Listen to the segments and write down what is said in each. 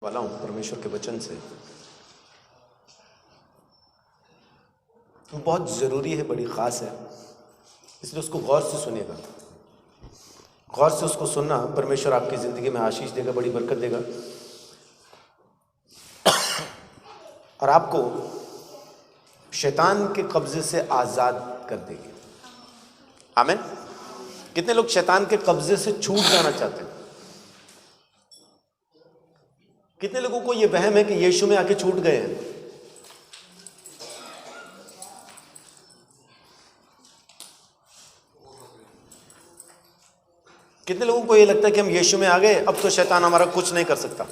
वाला हूँ परमेश्वर के वचन से। वो बहुत ज़रूरी है, बड़ी ख़ास है, इसलिए उसको गौर से सुनिएगा। गौर से उसको सुनना, परमेश्वर आपकी ज़िंदगी में आशीष देगा, बड़ी बरकत देगा और आपको शैतान के कब्जे से आज़ाद कर देगी। आमीन। कितने लोग शैतान के कब्जे से छूट जाना चाहते हैं? कितने लोगों को यह वहम है कि यीशु में आके छूट गए हैं? कितने लोगों को यह लगता है कि हम यीशु में आ गए, अब तो शैतान हमारा कुछ नहीं कर सकता?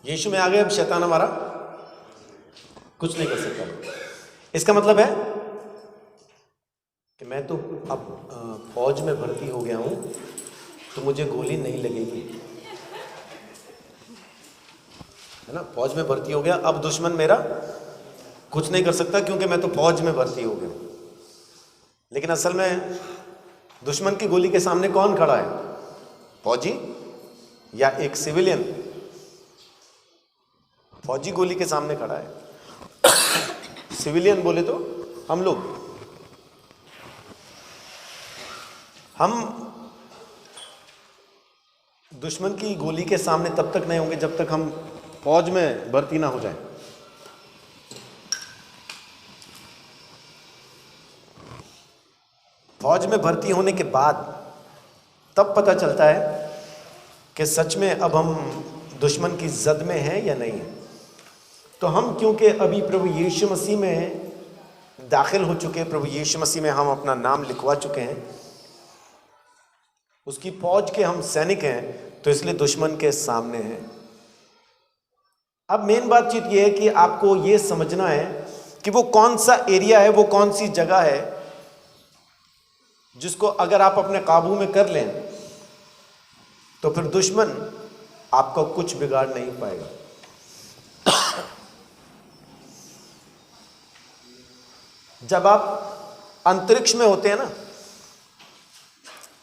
यीशु में आ गए, अब शैतान हमारा कुछ नहीं कर सकता। इसका मतलब है कि मैं तो अब फौज में भर्ती हो गया हूं, तो मुझे गोली नहीं लगेगी, है ना। फौज में भर्ती हो गया, अब दुश्मन मेरा कुछ नहीं कर सकता क्योंकि मैं तो फौज में भर्ती हो गया हूं। लेकिन असल में दुश्मन की गोली के सामने कौन खड़ा है? फौजी या एक सिविलियन? फौजी गोली के सामने खड़ा है, सिविलियन बोले तो हम लोग। हम दुश्मन की गोली के सामने तब तक नहीं होंगे जब तक हम फौज में भर्ती ना हो जाए। फौज में भर्ती होने के बाद तब पता चलता है कि सच में अब हम दुश्मन की जद में हैं या नहीं है। तो हम क्योंकि अभी प्रभु यीशु मसीह में दाखिल हो चुके हैं, प्रभु यीशु मसीह में हम अपना नाम लिखवा चुके हैं, उसकी फौज के हम सैनिक हैं, तो इसलिए दुश्मन के सामने हैं। अब मेन बातचीत ये है कि आपको ये समझना है कि वो कौन सा एरिया है, वो कौन सी जगह है जिसको अगर आप अपने काबू में कर लें तो फिर दुश्मन आपका कुछ बिगाड़ नहीं पाएगा। जब आप अंतरिक्ष में होते हैं ना,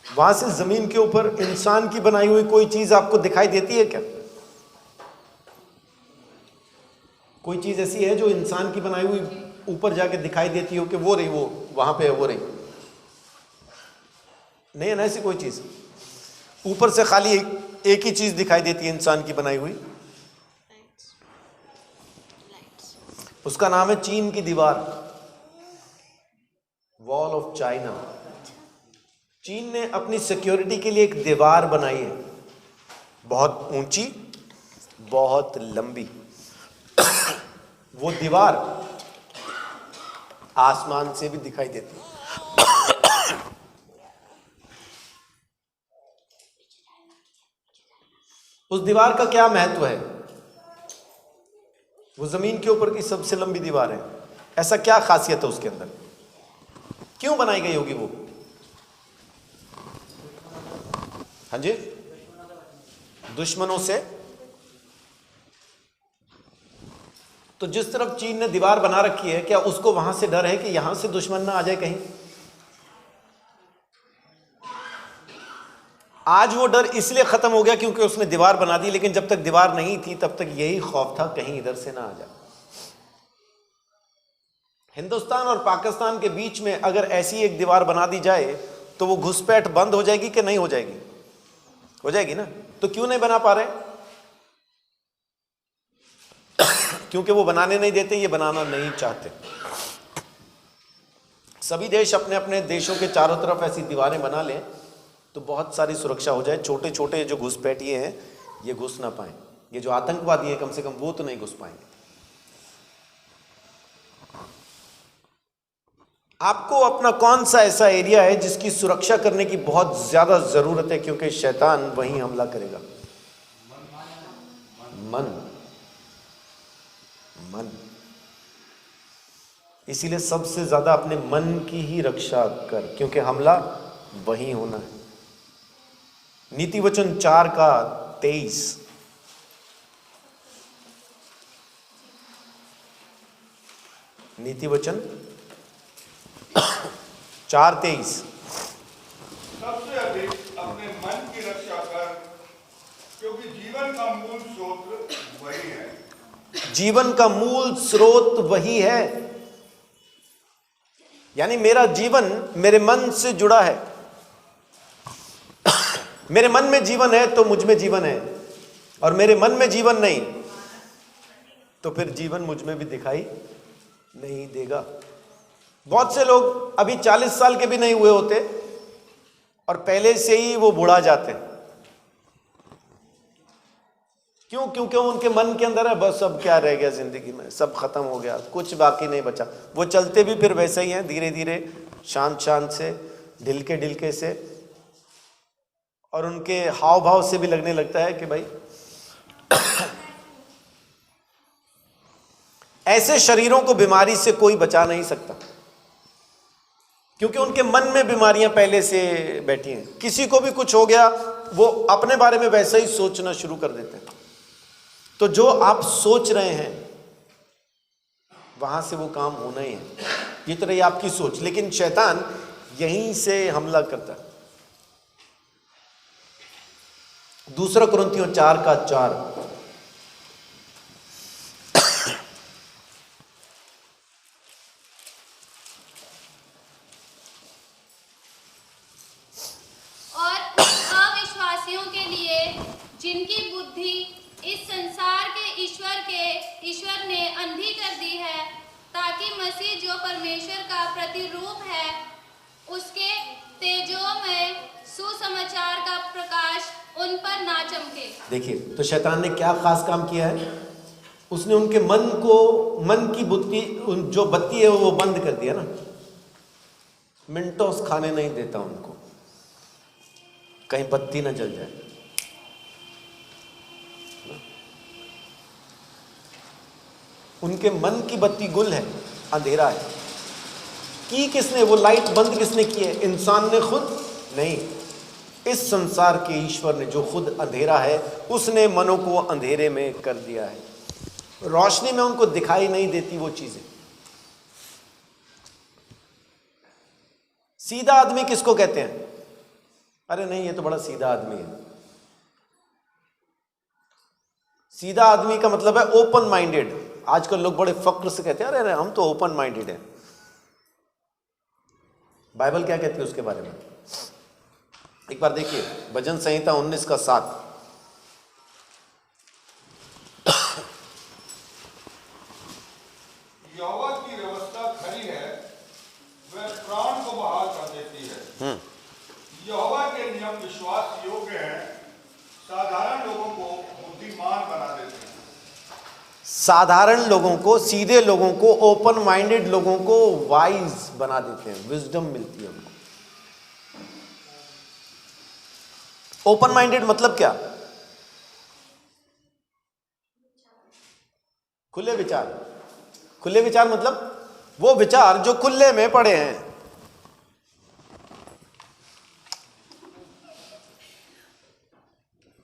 वहां से जमीन के ऊपर इंसान की बनाई हुई कोई चीज आपको दिखाई देती है क्या? कोई चीज ऐसी है जो इंसान की बनाई हुई ऊपर जाके दिखाई देती हो कि वो रही, वो वहां पे है, वो रही? नहीं है ना ऐसी कोई चीज। ऊपर से खाली एक ही चीज दिखाई देती है इंसान की बनाई हुई, उसका नाम है चीन की दीवार, वॉल ऑफ चाइना। चीन ने अपनी सिक्योरिटी के लिए एक दीवार बनाई है, बहुत ऊंची, बहुत लंबी। वो दीवार आसमान से भी दिखाई देती है। उस दीवार का क्या महत्व है? वो जमीन के ऊपर की सबसे लंबी दीवार है। ऐसा क्या खासियत है उसके अंदर? क्यों बनाई गई होगी वो? हाँ जी, दुश्मनों से। तो जिस तरफ चीन ने दीवार बना रखी है, क्या उसको वहां से डर है कि यहां से दुश्मन ना आ जाए कहीं? आज वो डर इसलिए खत्म हो गया क्योंकि उसने दीवार बना दी, लेकिन जब तक दीवार नहीं थी तब तक यही खौफ था कहीं इधर से ना आ जाए। हिंदुस्तान और पाकिस्तान के बीच में अगर ऐसी एक दीवार बना दी जाए तो वो घुसपैठ बंद हो जाएगी कि नहीं हो जाएगी? हो जाएगी ना। तो क्यों नहीं बना पा रहे? क्योंकि वो बनाने नहीं देते, ये बनाना नहीं चाहते। सभी देश अपने अपने देशों के चारों तरफ ऐसी दीवारें बना लें तो बहुत सारी सुरक्षा हो जाए। छोटे छोटे जो घुसपैठिए हैं ये घुस ना पाए, ये जो आतंकवादी हैं कम से कम वो तो नहीं घुस पाएंगे। आपको अपना कौन सा ऐसा एरिया है जिसकी सुरक्षा करने की बहुत ज्यादा जरूरत है, क्योंकि शैतान वहीं हमला करेगा? मन। मन। इसीलिए सबसे ज्यादा अपने मन की ही रक्षा कर, क्योंकि हमला वहीं होना है। नीति वचन 4:23। नीति वचन 4:23। सबसे अधिक अपने मन की रक्षा कर, क्योंकि जीवन का मूल स्रोत वही है। जीवन का मूल स्रोत वही है, यानी मेरा जीवन मेरे मन से जुड़ा है। मेरे मन में जीवन है तो मुझ में जीवन है, और मेरे मन में जीवन नहीं तो फिर जीवन मुझ में भी दिखाई नहीं देगा। बहुत से लोग अभी 40 साल के भी नहीं हुए होते और पहले से ही वो बुढ़ा जाते हैं। क्यों? क्योंकि उनके मन के अंदर है बस अब क्या रह गया जिंदगी में, सब खत्म हो गया, कुछ बाकी नहीं बचा। वो चलते भी फिर वैसे ही हैं, धीरे धीरे, शांत शांत से, ढिलके ढिलके से, और उनके हाव भाव से भी लगने लगता है कि भाई ऐसे शरीरों को बीमारी से कोई बचा नहीं सकता, क्योंकि उनके मन में बीमारियां पहले से बैठी हैं। किसी को भी कुछ हो गया वो अपने बारे में वैसा ही सोचना शुरू कर देते हैं। तो जो आप सोच रहे हैं वहां से वो काम होना ही है, ये तो रही आपकी सोच। लेकिन शैतान यहीं से हमला करता है। 2 कुरिन्थियों 4:4। और अविश्वासियों के लिए जिनकी बुद्धि इस संसार के ईश्वर ने अंधी कर दी है, ताकि मसीह जो परमेश्वर का प्रतिरूप है उसके तेजोमय सुसमाचार का प्रकाश उन पर ना चमके। देखिए, तो शैतान ने क्या खास काम किया है? उसने उनके मन की बुद्धि, जो बत्ती है वो बंद कर दिया ना। मिंटोस खाने नहीं देता उनको, कहीं बत्ती ना जल जाए। उनके मन की बत्ती गुल है, अंधेरा है। किसने वो लाइट बंद किसने की है? इंसान ने खुद नहीं, इस संसार के ईश्वर ने, जो खुद अंधेरा है, उसने मनों को अंधेरे में कर दिया है। रोशनी में उनको दिखाई नहीं देती वो चीजें। सीधा आदमी किसको कहते हैं? अरे नहीं, ये तो बड़ा सीधा आदमी है। सीधा आदमी का मतलब है ओपन माइंडेड। आजकल लोग बड़े फक्र से कहते हैं अरे हम तो ओपन माइंडेड हैं। बाइबल क्या कहती है उसके बारे में? एक बार देखिए, भजन संहिता 19:7। यहोवा की व्यवस्था खरी है, वह प्राण को बहाल कर देती है। यहोवा के नियम विश्वास योग्य हैं, साधारण लोगों को बुद्धिमान बना देते हैं। साधारण लोगों को, सीधे लोगों को, ओपन माइंडेड लोगों को वाइज बना देते हैं, विजडम मिलती है उनको। ओपन माइंडेड मतलब क्या? खुले विचार। खुले विचार मतलब वो विचार जो खुले में पड़े हैं।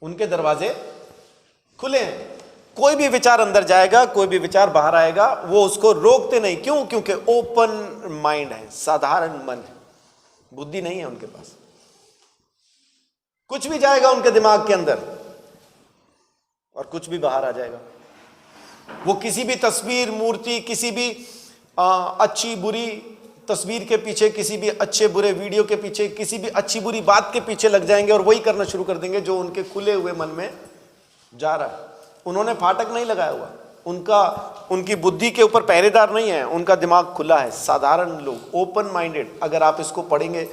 उनके दरवाजे खुले हैं, कोई भी विचार अंदर जाएगा, कोई भी विचार बाहर आएगा, वो उसको रोकते नहीं। क्यों? क्योंकि ओपन माइंड है, साधारण मन है, बुद्धि नहीं है उनके पास। कुछ भी जाएगा उनके दिमाग के अंदर और कुछ भी बाहर आ जाएगा। वो किसी भी तस्वीर, मूर्ति, किसी भी अच्छी बुरी तस्वीर के पीछे, किसी भी अच्छे बुरे वीडियो के पीछे, किसी भी अच्छी बुरी बात के पीछे लग जाएंगे और वही करना शुरू कर देंगे जो उनके खुले हुए मन में जा रहा है। उन्होंने फाटक नहीं लगाया हुआ, उनकी बुद्धि के ऊपर पहरेदार नहीं है, उनका दिमाग खुला है। साधारण लोग, ओपन माइंडेड। अगर आप इसको पढ़ेंगे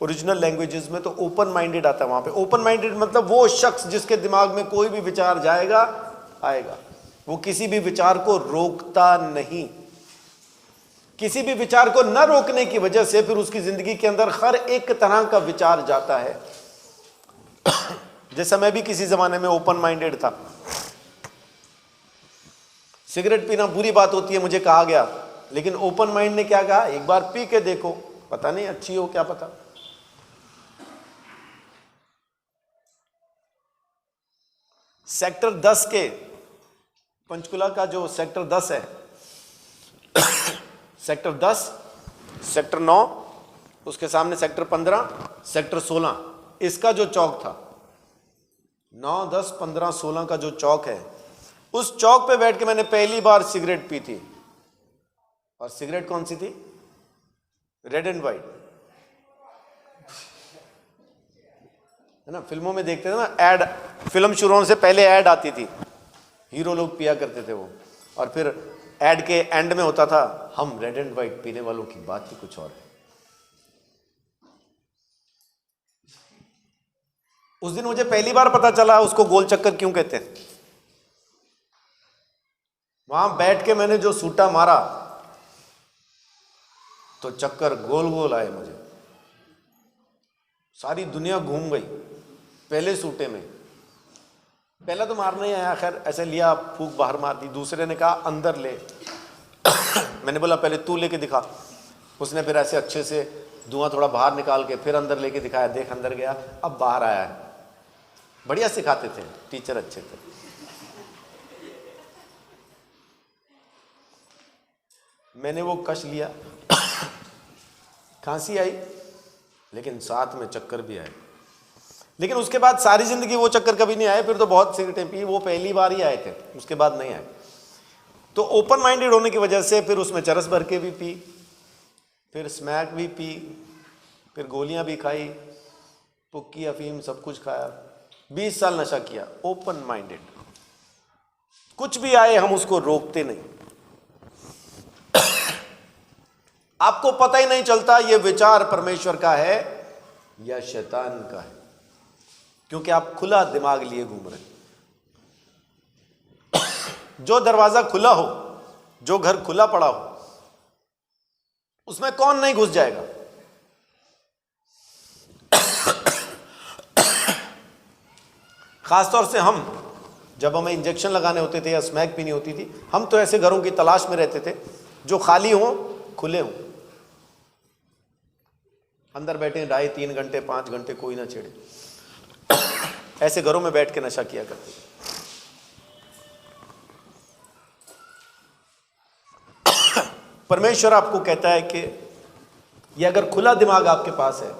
ओरिजिनल लैंग्वेजेस में तो ओपन माइंडेड आता है वहां पे। ओपन माइंडेड मतलब वो शख्स जिसके दिमाग में कोई भी विचार जाएगा आएगा, वो किसी भी विचार को रोकता नहीं। किसी भी विचार को न रोकने की वजह से फिर उसकी जिंदगी के अंदर हर एक तरह का विचार जाता है। जैसा मैं भी किसी जमाने में ओपन माइंडेड था। सिगरेट पीना बुरी बात होती है मुझे कहा गया, लेकिन ओपन माइंड ने क्या कहा? एक बार पी के देखो, पता नहीं अच्छी हो, क्या पता। सेक्टर 10 के, पंचकुला का जो सेक्टर 10 है, सेक्टर 10, सेक्टर 9, उसके सामने सेक्टर 15, सेक्टर 16, इसका जो चौक था 9, 10, 15, 16 का जो चौक है, उस चौक पे बैठ के मैंने पहली बार सिगरेट पी थी। और सिगरेट कौन सी थी? रेड एंड वाइट, है ना। फिल्मों में देखते थे ना, ऐड, फिल्म शुरू होने से पहले ऐड आती थी, हीरो लोग पिया करते थे वो, और फिर ऐड के एंड में होता था, हम रेड एंड वाइट पीने वालों की बात ही कुछ और है। उस दिन मुझे पहली बार पता चला उसको गोल चक्कर क्यों कहते हैं। वहां बैठ के मैंने जो सूटा मारा तो चक्कर गोल गोल आए मुझे, सारी दुनिया घूम गई पहले सूटे में। पहला तो मारना ही आया, खैर ऐसे लिया, फूंक बाहर मार दी। दूसरे ने कहा अंदर ले मैंने बोला पहले तू लेके दिखा। उसने फिर ऐसे अच्छे से धुआं थोड़ा बाहर निकाल के फिर अंदर लेके दिखाया, देख अंदर गया, अब बाहर आया है। बढ़िया सिखाते थे, टीचर अच्छे थे। मैंने वो कश लिया, खांसी आई, लेकिन साथ में चक्कर भी आए। लेकिन उसके बाद सारी जिंदगी वो चक्कर कभी नहीं आए। फिर तो बहुत सिगरेटें पी, वो पहली बार ही आए थे, उसके बाद नहीं आए। तो ओपन माइंडेड होने की वजह से फिर उसमें चरस भर के भी पी, फिर स्मैक भी पी, फिर गोलियां भी खाई, पुक्की, अफीम, सब कुछ खाया। 20 साल नशा किया, ओपन माइंडेड। कुछ भी आए हम उसको रोकते नहीं। आपको पता ही नहीं चलता ये विचार परमेश्वर का है या शैतान का है, क्योंकि आप खुला दिमाग लिए घूम रहे हैं। जो दरवाजा खुला हो, जो घर खुला पड़ा हो, उसमें कौन नहीं घुस जाएगा। खासतौर से हम, जब हमें इंजेक्शन लगाने होते थे या स्मैक पीनी होती थी, हम तो ऐसे घरों की तलाश में रहते थे जो खाली हों, खुले हों। अंदर बैठे 2.5, 3 घंटे, 5 घंटे, कोई ना छेड़े। ऐसे घरों में बैठ के नशा किया करते थे। परमेश्वर आपको कहता है कि ये अगर खुला दिमाग आपके पास है,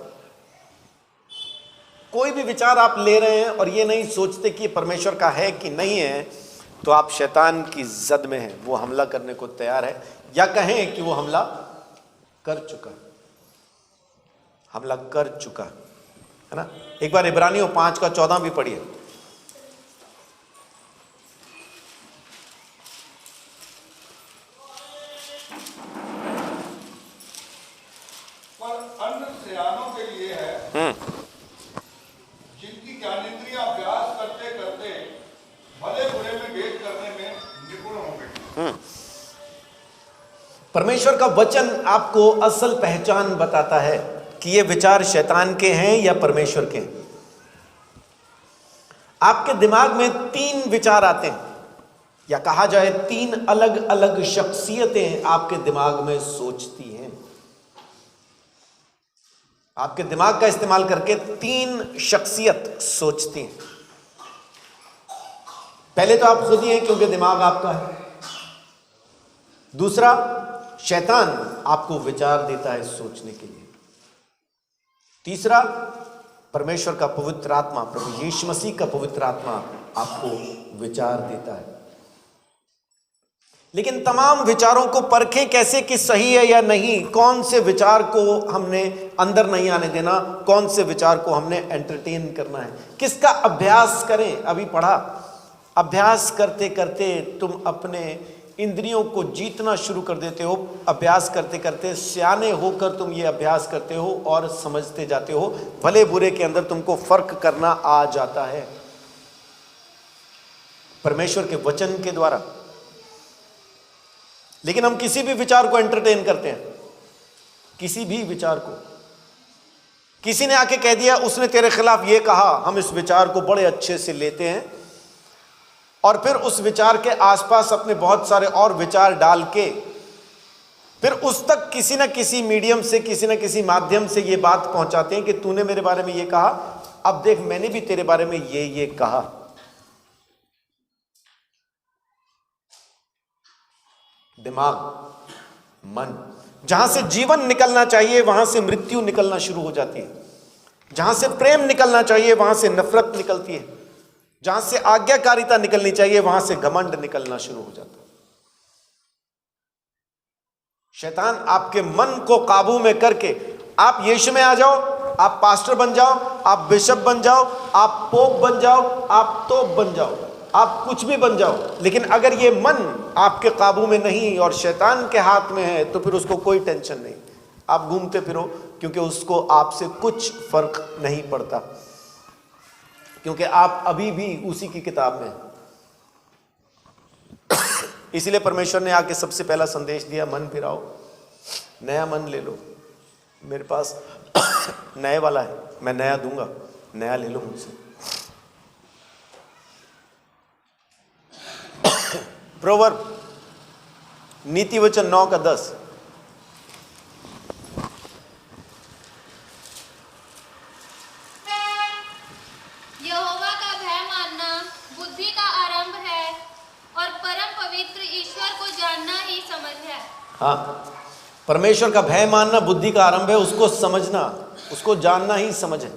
कोई भी विचार आप ले रहे हैं और ये नहीं सोचते कि परमेश्वर का है कि नहीं है, तो आप शैतान की जद में हैं। वो हमला करने को तैयार है, या कहें कि वो हमला कर चुका, हमला कर चुका है ना। एक बार इब्रानियों 5:14 भी पढ़िए। पर अन्न सयानों के लिए है, जिनकी ज्ञानेंद्रियां अभ्यास करते करते भले बुरे में भेद करने में निपुण होंगे। परमेश्वर का वचन आपको असल पहचान बताता है कि ये विचार शैतान के हैं या परमेश्वर के हैं। आपके दिमाग में 3 विचार आते हैं, या कहा जाए 3 अलग अलग शख्सियतें आपके दिमाग में सोचती हैं। आपके दिमाग का इस्तेमाल करके 3 शख्सियत सोचती हैं। पहले तो आप खुद ही हैं, क्योंकि दिमाग आपका है। दूसरा, शैतान आपको विचार देता है सोचने के लिए। तीसरा, परमेश्वर का पवित्र आत्मा, प्रभु यीशु मसीह का पवित्र आत्मा आपको विचार देता है। लेकिन तमाम विचारों को परखें कैसे कि सही है या नहीं। कौन से विचार को हमने अंदर नहीं आने देना, कौन से विचार को हमने एंटरटेन करना है, किसका अभ्यास करें। अभी पढ़ा, अभ्यास करते करते तुम अपने इंद्रियों को जीतना शुरू कर देते हो। अभ्यास करते करते सियाने होकर तुम ये अभ्यास करते हो और समझते जाते हो। भले बुरे के अंदर तुमको फर्क करना आ जाता है परमेश्वर के वचन के द्वारा। लेकिन हम किसी भी विचार को एंटरटेन करते हैं, किसी भी विचार को। किसी ने आके कह दिया, उसने तेरे खिलाफ ये कहा, हम इस विचार को बड़े अच्छे से लेते हैं और फिर उस विचार के आसपास अपने बहुत सारे और विचार डाल के फिर उस तक किसी ना किसी मीडियम से, किसी ना किसी माध्यम से ये बात पहुंचाते हैं कि तूने मेरे बारे में ये कहा, अब देख मैंने भी तेरे बारे में ये कहा। दिमाग, मन, जहां से जीवन निकलना चाहिए वहां से मृत्यु निकलना शुरू हो जाती है। जहां से प्रेम निकलना चाहिए वहां से नफरत निकलती है। जहां से आज्ञाकारिता निकलनी चाहिए वहां से घमंड निकलना शुरू हो जाता है। शैतान आपके मन को काबू में करके आप यीशु में आ जाओ, आप पास्टर बन जाओ, आप बिशप बन जाओ, आप पोप बन जाओ, आप तोप बन जाओ, आप कुछ भी बन जाओ, लेकिन अगर ये मन आपके काबू में नहीं और शैतान के हाथ में है तो फिर उसको कोई टेंशन नहीं, आप घूमते फिरो, क्योंकि उसको आपसे कुछ फर्क नहीं पड़ता, क्योंकि आप अभी भी उसी की किताब में हैं। इसीलिए परमेश्वर ने आके सबसे पहला संदेश दिया, मन फिराओ, नया मन ले लो, मेरे पास नए वाला है, मैं नया दूंगा, नया ले लो मुझसे। प्रोवर्ब नीति वचन 9:10, यहोवा का भय मानना बुद्धि का आरंभ है और परम पवित्र ईश्वर को जानना ही समझ है। हाँ, परमेश्वर का भय मानना बुद्धि का आरंभ है, उसको समझना, उसको जानना ही समझ है।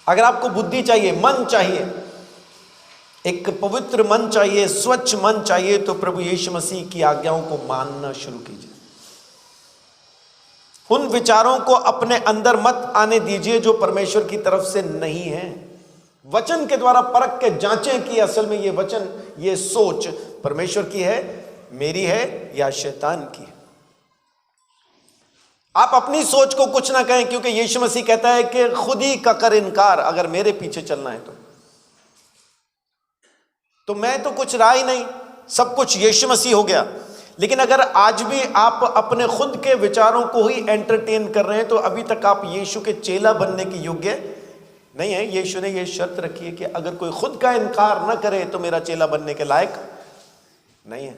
अगर आपको बुद्धि चाहिए, मन चाहिए, एक पवित्र मन चाहिए, स्वच्छ मन चाहिए, तो प्रभु यीशु मसीह की आज्ञाओं को मानना शुरू कीजिए। उन विचारों को अपने अंदर मत आने दीजिए जो परमेश्वर की तरफ से नहीं है। वचन के द्वारा परख के जांचें कि असल में ये वचन, ये सोच परमेश्वर की है, मेरी है या शैतान की है। आप अपनी सोच को कुछ ना कहें, क्योंकि यीशु मसीह कहता है कि खुद ही का कर इनकार अगर मेरे पीछे चलना है तो मैं तो कुछ रहा ही नहीं, सब कुछ यीशु मसीह हो गया। लेकिन अगर आज भी आप अपने खुद के विचारों को ही एंटरटेन कर रहे हैं तो अभी तक आप यीशु के चेला बनने के योग्य नहीं है। यीशु ने यह शर्त रखी है कि अगर कोई खुद का इनकार ना करे तो मेरा चेला बनने के लायक नहीं है।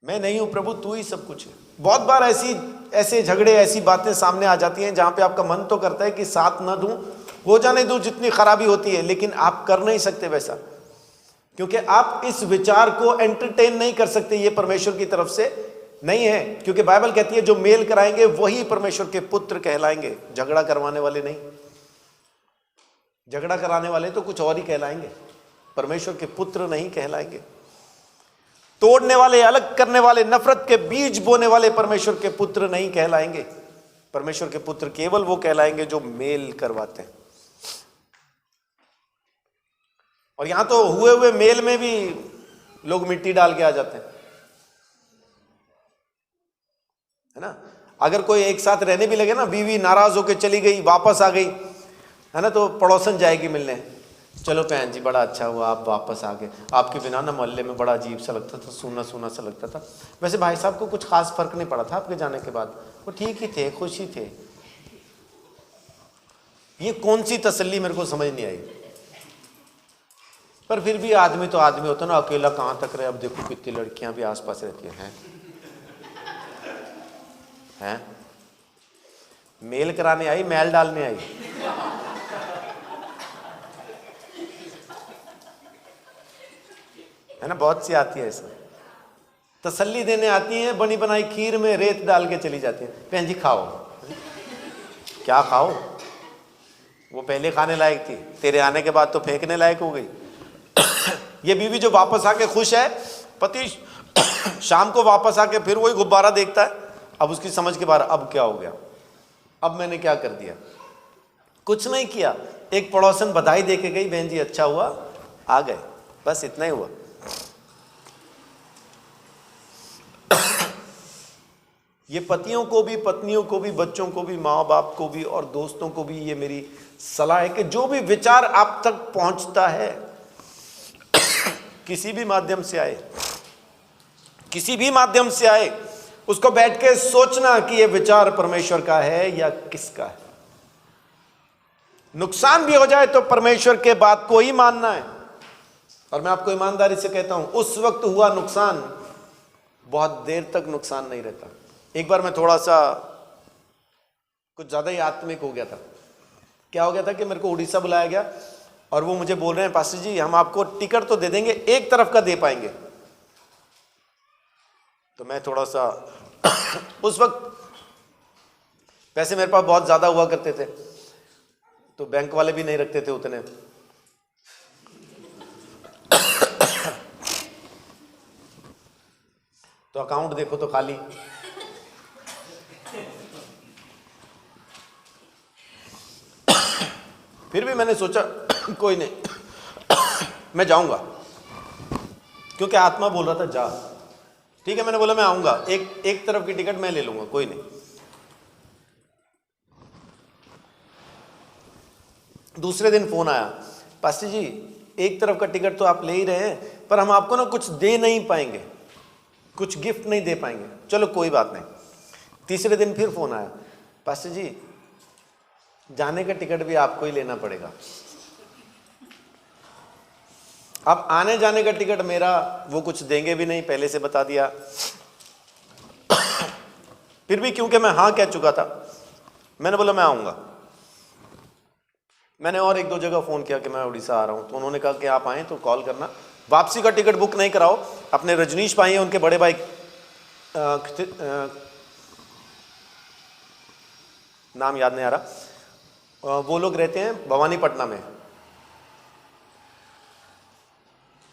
मैं नहीं हूं प्रभु, तू ही सब कुछ है। बहुत बार ऐसे झगड़े, ऐसी बातें सामने आ जाती हैं जहां पे आपका मन तो करता है कि साथ ना दूं, हो जाने दूं जितनी खराबी होती है, लेकिन आप कर नहीं सकते वैसा, क्योंकि आप इस विचार को एंटरटेन नहीं कर सकते। ये परमेश्वर की तरफ से नहीं है, क्योंकि बाइबल कहती है जो मेल कराएंगे वही परमेश्वर के पुत्र कहलाएंगे, झगड़ा करवाने वाले नहीं। झगड़ा कराने वाले तो कुछ और ही कहलाएंगे, परमेश्वर के पुत्र नहीं कहलाएंगे। तोड़ने वाले, अलग करने वाले, नफरत के बीज बोने वाले परमेश्वर के पुत्र नहीं कहलाएंगे। परमेश्वर के पुत्र केवल वो कहलाएंगे जो मेल करवाते हैं। और यहां तो हुए मेल में भी लोग मिट्टी डाल के आ जाते हैं, है ना। अगर कोई एक साथ रहने भी लगे ना, बीवी नाराज होकर चली गई, वापस आ गई, है ना, तो पड़ोसन जाएगी मिलने, चलो बहन जी बड़ा अच्छा हुआ आप वापस आ गए, आपके बिना ना मोहल्ले में बड़ा अजीब सा लगता था, सूना सूना सा लगता था। वैसे भाई साहब को कुछ खास फर्क नहीं पड़ा था आपके जाने के बाद, वो ठीक ही थे, खुश ही थे। ये कौन सी तसल्ली मेरे को समझ नहीं आई। पर फिर भी आदमी तो आदमी होता ना, अकेला कहाँ तक रहे। अब देखो कितनी लड़कियां भी आसपास रहती हैं, हैं? मेल कराने आई, मैल डालने आई। है ना, बहुत सी आती है ऐसा, तसल्ली देने आती हैं, बनी बनाई खीर में रेत डाल के चली जाती है, बहन जी खाओ। क्या खाओ, वो पहले खाने लायक थी, तेरे आने के बाद तो फेंकने लायक हो गई। ये बीवी जो वापस आके खुश है, पति शाम को वापस आके फिर वही गुब्बारा देखता है। अब उसकी समझ के बाहर, अब क्या हो गया, अब मैंने क्या कर दिया। कुछ नहीं किया, एक पड़ोसन बधाई दे के गई, बहन जी अच्छा हुआ आ गए, बस इतना ही हुआ। ये पतियों को भी, पत्नियों को भी, बच्चों को भी, माँ बाप को भी और दोस्तों को भी ये मेरी सलाह है कि जो भी विचार आप तक पहुंचता है, किसी भी माध्यम से आए, किसी भी माध्यम से आए, उसको बैठ के सोचना कि ये विचार परमेश्वर का है या किसका है। नुकसान भी हो जाए तो परमेश्वर के बात को ही मानना है। और मैं आपको ईमानदारी से कहता हूं, उस वक्त हुआ नुकसान बहुत देर तक नुकसान नहीं रहता। एक बार मैं थोड़ा सा कुछ ज्यादा ही आत्मिक हो गया था। क्या हो गया था कि मेरे को उड़ीसा बुलाया गया और वो मुझे बोल रहे हैं, पास्टर जी हम आपको टिकट तो दे देंगे, एक तरफ का दे पाएंगे। तो मैं थोड़ा सा उस वक्त पैसे मेरे पास बहुत ज़्यादा हुआ करते थे, तो बैंक वाले भी नहीं रखते थे उतने। तो अकाउंट देखो तो खाली। फिर भी मैंने सोचा कोई नहीं, मैं जाऊंगा, क्योंकि आत्मा बोल रहा था जा। ठीक है, मैंने बोला मैं आऊंगा, एक तरफ की टिकट मैं ले लूंगा, कोई नहीं। दूसरे दिन फोन आया, पास्टर जी एक तरफ का टिकट तो आप ले ही रहे हैं, पर हम आपको ना कुछ दे नहीं पाएंगे, कुछ गिफ्ट नहीं दे पाएंगे। चलो कोई बात नहीं। तीसरे दिन फिर फोन आया, पास्टर जी जाने का टिकट भी आपको ही लेना पड़ेगा। अब आने जाने का टिकट मेरा, वो कुछ देंगे भी नहीं, पहले से बता दिया। फिर भी क्योंकि मैं हाँ कह चुका था, मैंने बोला मैं आऊंगा। मैंने और एक दो जगह फोन किया कि मैं उड़ीसा आ रहा हूं, तो उन्होंने कहा कि आप आए तो कॉल करना। वापसी का टिकट बुक नहीं कराओ, अपने रजनीश भाई हैं, उनके बड़े भाई नाम याद नहीं आ रहा, वो लोग रहते हैं भवानीपटना में,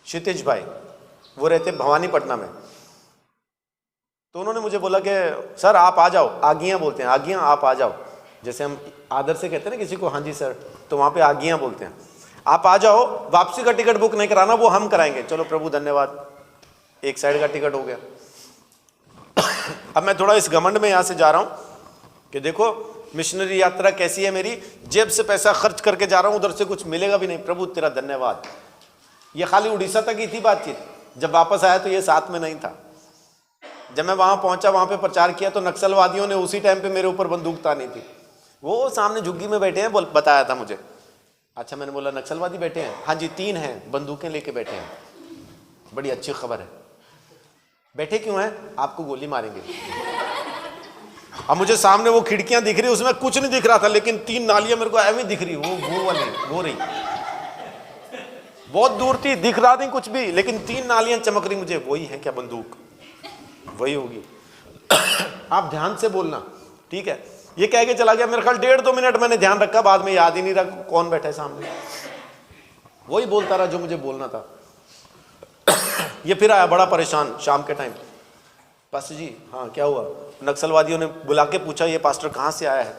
क्षितिज भाई, वो रहते हैं भवानीपटना में। तो उन्होंने मुझे बोला कि सर आप आ जाओ, आगियां बोलते हैं, आगियां, आप आ जाओ, जैसे हम आदर से कहते हैं ना किसी को, हाँ जी सर, तो वहां पे आगियां बोलते हैं, आप आ जाओ, वापसी का टिकट बुक नहीं कराना, वो हम कराएंगे। चलो प्रभु धन्यवाद, एक साइड का टिकट हो गया। अब मैं थोड़ा इस घमंड में यहां से जा रहा हूं कि देखो मिशनरी यात्रा कैसी है मेरी, जेब से पैसा खर्च करके जा रहा हूं, उधर से कुछ मिलेगा भी नहीं। प्रभु तेरा धन्यवाद। ये खाली उड़ीसा तक ही थी बातचीत, जब वापस आया तो ये साथ में नहीं था। जब मैं वहां पहुंचा, वहां पे प्रचार किया, तो नक्सलवादियों ने उसी टाइम पे मेरे ऊपर बंदूक तानी थी। वो सामने झुग्गी में बैठे हैं, बताया था मुझे। अच्छा, मैंने बोला नक्सलवादी बैठे हैं? हाँ जी 3 हैं, बंदूकें लेके बैठे हैं। बड़ी अच्छी खबर है। बैठे क्यों हैं? आपको गोली मारेंगे। अब मुझे सामने वो खिड़कियां दिख रही, उसमें कुछ नहीं दिख रहा था, लेकिन 3 नालियां मेरे को ऐਵੇਂ दिख रही, वो वाली, वो रही, बहुत दूर थी, दिख रहा नहीं कुछ भी, लेकिन 3 नालियां चमक रही मुझे। वही है क्या बंदूक? वही होगी। आप ध्यान से बोलना, ठीक है। ये कह के चला गया, मेरे ख्याल 1.5-2 मिनट मैंने ध्यान रखा, बाद में याद ही नहीं रहा कौन बैठा है सामने। वही बोलता रहा जो मुझे बोलना था। ये फिर आया बड़ा परेशान शाम के टाइम, पास्टर जी हाँ क्या हुआ? नक्सलवादियों ने बुला के पूछा ये पास्टर कहाँ से आया है?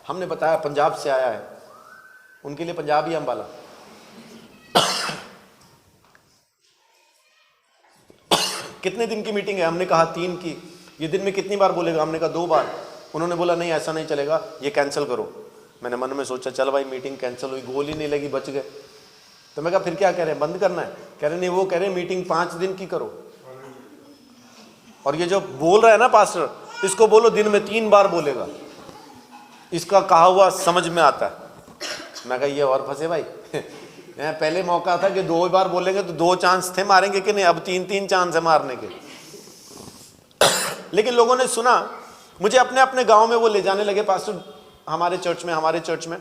हमने बताया पंजाब से आया है। उनके लिए पंजाब ही अम्बाला। कितने दिन की मीटिंग है? हमने कहा 3 की। ये दिन में कितनी बार बोलेगा? हमने कहा 2 बार। उन्होंने बोला नहीं ऐसा नहीं चलेगा, ये कैंसिल करो। मैंने मन में सोचा चल भाई मीटिंग कैंसिल हुई, गोली नहीं लगी, बच गए। तो मैं कहा फिर क्या कह रहे हैं, बंद करना है? कह रहे नहीं, वो कह रहे मीटिंग 5 दिन की करो। और ये जो बोल रहा है ना पास्टर, इसको बोलो दिन में 3 बार बोलेगा, इसका कहा हुआ समझ में आता है। मैं कहा ये और फंसे भाई। पहले मौका था कि 2 बार बोलेंगे तो 2 चांस थे मारेंगे कि नहीं, अब 3-3 चांस है मारने के। लेकिन लोगों ने सुना, मुझे अपने अपने गांव में वो ले जाने लगे। पास्टर हमारे चर्च में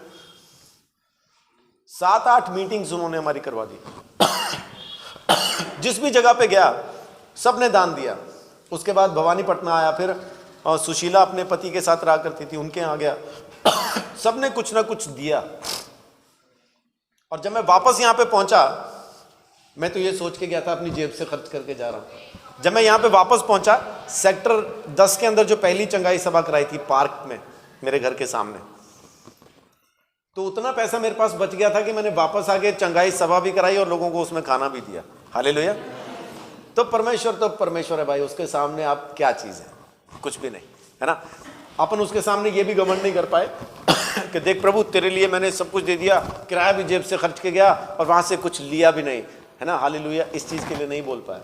7-8 मीटिंग्स उन्होंने हमारी करवा दी। जिस भी जगह पे गया सबने दान दिया। उसके बाद भवानीपटना आया, फिर सुशीला अपने पति के साथ रहा करती थी, उनके यहाँ गया। सबने कुछ ना कुछ दिया। और जब मैं वापस यहाँ पे पहुंचा, मैं तो ये सोच के गया था अपनी जेब से खर्च करके जा रहा हूं। जब मैं यहाँ पे वापस पहुंचा, सेक्टर 10 के अंदर जो पहली चंगाई सभा कराई थी पार्क में मेरे घर के सामने, तो उतना पैसा मेरे पास बच गया था कि मैंने वापस आके चंगाई सभा भी कराई और लोगों को उसमें खाना भी दिया। हालेलुया। तो परमेश्वर है भाई, उसके सामने आप क्या चीज है? कुछ भी नहीं, है ना। अपन उसके सामने ये भी घमंड नहीं कर पाए कि देख प्रभु तेरे लिए मैंने सब कुछ दे दिया, किराया भी जेब से खर्च के गया और वहां से कुछ लिया भी नहीं, है ना। हालेलुया। इस चीज के लिए नहीं बोल पाया।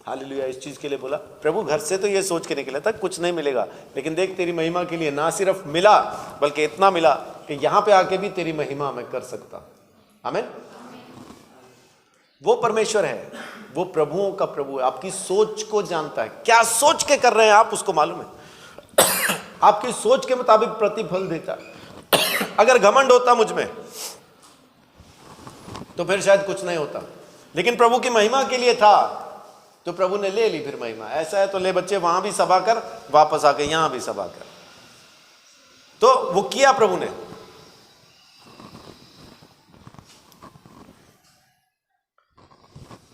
हालेलुया। इस चीज के लिए बोला, प्रभु घर से तो ये सोच के निकला था कुछ नहीं मिलेगा, लेकिन देख तेरी महिमा के लिए ना सिर्फ मिला बल्कि इतना मिला कि यहां पे आके भी तेरी महिमा मैं कर सकता। आमीन। वो परमेश्वर है, वो प्रभुओं का प्रभु है। आपकी सोच को जानता है, क्या सोच के कर रहे हैं आप उसको मालूम है। आपकी सोच के मुताबिक प्रतिफल देता है। अगर घमंड होता मुझ में तो फिर शायद कुछ नहीं होता, लेकिन प्रभु की महिमा के लिए था। तो प्रभु ने ले ली फिर महिमा। ऐसा है तो ले बच्चे, वहां भी सभा कर, वापस आके यहां भी सभा कर। तो वो किया प्रभु ने।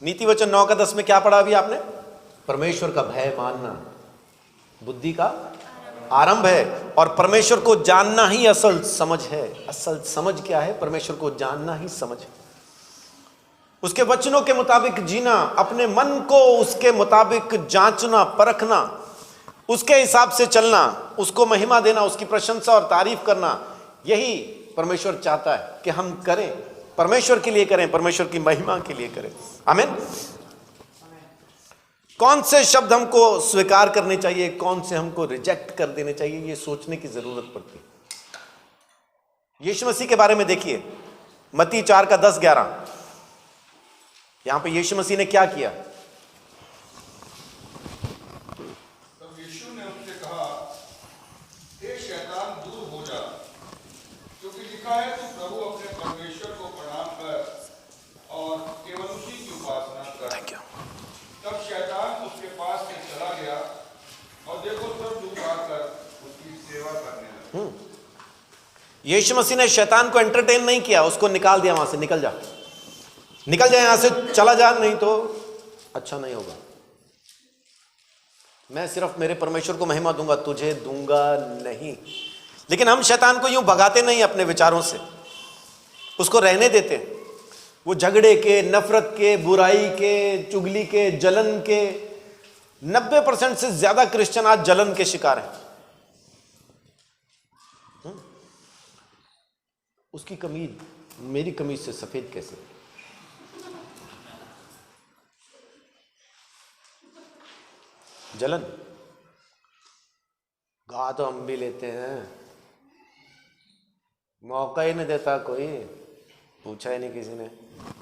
नीति वचन 9 का 10 में क्या पढ़ा अभी आपने? परमेश्वर का भय मानना बुद्धि का आरंभ है, और परमेश्वर को जानना ही असल समझ है। असल समझ क्या है? परमेश्वर को जानना ही समझ है। उसके वचनों के मुताबिक जीना, अपने मन को उसके मुताबिक जांचना, परखना, उसके हिसाब से चलना, उसको महिमा देना, उसकी प्रशंसा और तारीफ करना, यही परमेश्वर चाहता है कि हम करें। परमेश्वर के लिए करें, परमेश्वर की महिमा के लिए करें। आमीन। कौन से शब्द हमको स्वीकार करने चाहिए, कौन से हमको रिजेक्ट कर देने चाहिए, ये सोचने की जरूरत पड़ती है। यीशु मसीह के बारे में देखिए, मत्ती 4 का 10-11। यहां पे यीशु मसीह ने क्या किया? तब यीशु ने उनसे कहा, हे शैतान दूर हो जा, क्योंकि लिखा है तू प्रभु अपने परमेश्वर को प्रणाम कर और केवल उसी की उपासना कर। तब शैतान उसके पास से चला गया और देखो सब लोग आकर उसकी सेवा करने लगे। यीशु मसीह ने शैतान को एंटरटेन नहीं किया, उसको निकाल दिया वहां से। निकल जा, निकल जा यहां से, चला जा, नहीं तो अच्छा नहीं होगा। मैं सिर्फ मेरे परमेश्वर को महिमा दूंगा, तुझे दूंगा नहीं। लेकिन हम शैतान को यूं भगाते नहीं अपने विचारों से, उसको रहने देते। वो झगड़े के, नफरत के, बुराई के, चुगली के, जलन के, 90% से ज्यादा क्रिश्चियन आज जलन के शिकार हैं। उसकी कमीज मेरी कमीज से सफेद कैसे? जलन। गा तो हम भी लेते हैं, मौका ही नहीं देता कोई, पूछा ही नहीं किसी ने।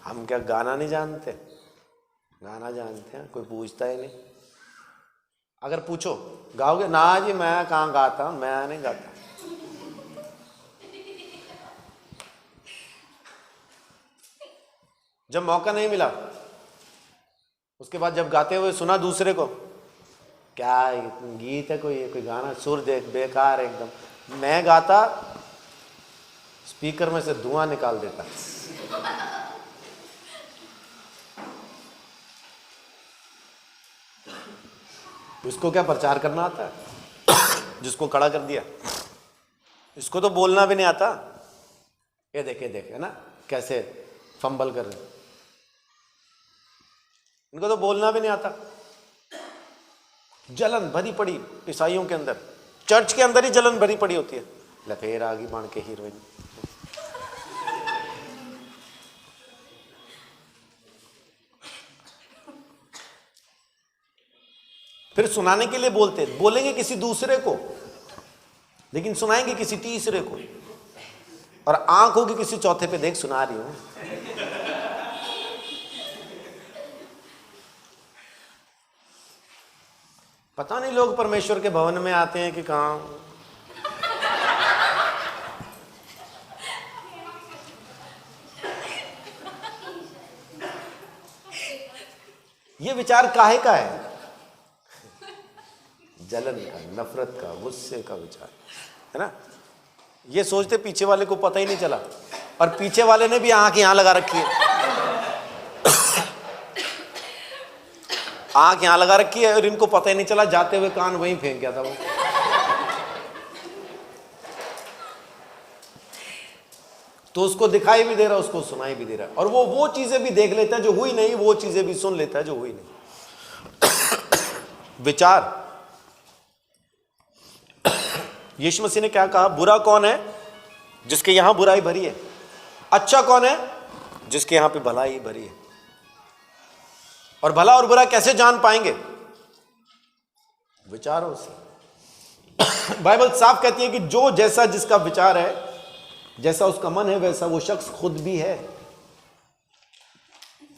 हम क्या गाना नहीं जानते? गाना जानते हैं, कोई पूछता ही नहीं। अगर पूछो गाओगे? ना जी मैं कहाँ गाता हूं, मैं नहीं गाता। जब मौका नहीं मिला, उसके बाद जब गाते हुए सुना दूसरे को, क्या गीत है कोई गाना, सुर देख बेकार एकदम। मैं गाता, स्पीकर में से धुआं निकाल देता। इसको क्या प्रचार करना आता है? जिसको खड़ा कर दिया, इसको तो बोलना भी नहीं आता। ये देखे है ना कैसे फंबल कर रहे, इनको तो बोलना भी नहीं आता। जलन भरी पड़ी ईसाइयों के अंदर, चर्च के अंदर ही जलन भरी पड़ी होती है। लफेर आगी बाण के हीरोइन। फिर सुनाने के लिए बोलेंगे किसी दूसरे को, लेकिन सुनाएंगे किसी तीसरे को, और आंख होगी किसी चौथे पे, देख सुना रही हूं। पता नहीं लोग परमेश्वर के भवन में आते हैं कि कहां। ये विचार काहे का है? जलन का, नफरत का, गुस्से का विचार है ना। ये सोचते पीछे वाले को पता ही नहीं चला, और पीछे वाले ने भी आंख यहां लगा रखी है। आंख यहां लगा रखी है और इनको पता ही नहीं चला, जाते हुए कान वहीं फेंक गया था वो। तो उसको दिखाई भी दे रहा, उसको सुनाई भी दे रहा, और वो चीजें भी देख लेता है जो हुई नहीं, वो चीजें भी सुन लेता है जो हुई नहीं। विचार। यीशु मसीह ने क्या कहा? बुरा कौन है? जिसके यहां बुराई भरी है। अच्छा कौन है? जिसके यहां पे भलाई भरी है। और भला और बुरा कैसे जान पाएंगे? विचारों से। बाइबल साफ कहती है कि जो जैसा जिसका विचार है, जैसा उसका मन है, वैसा वो शख्स खुद भी है।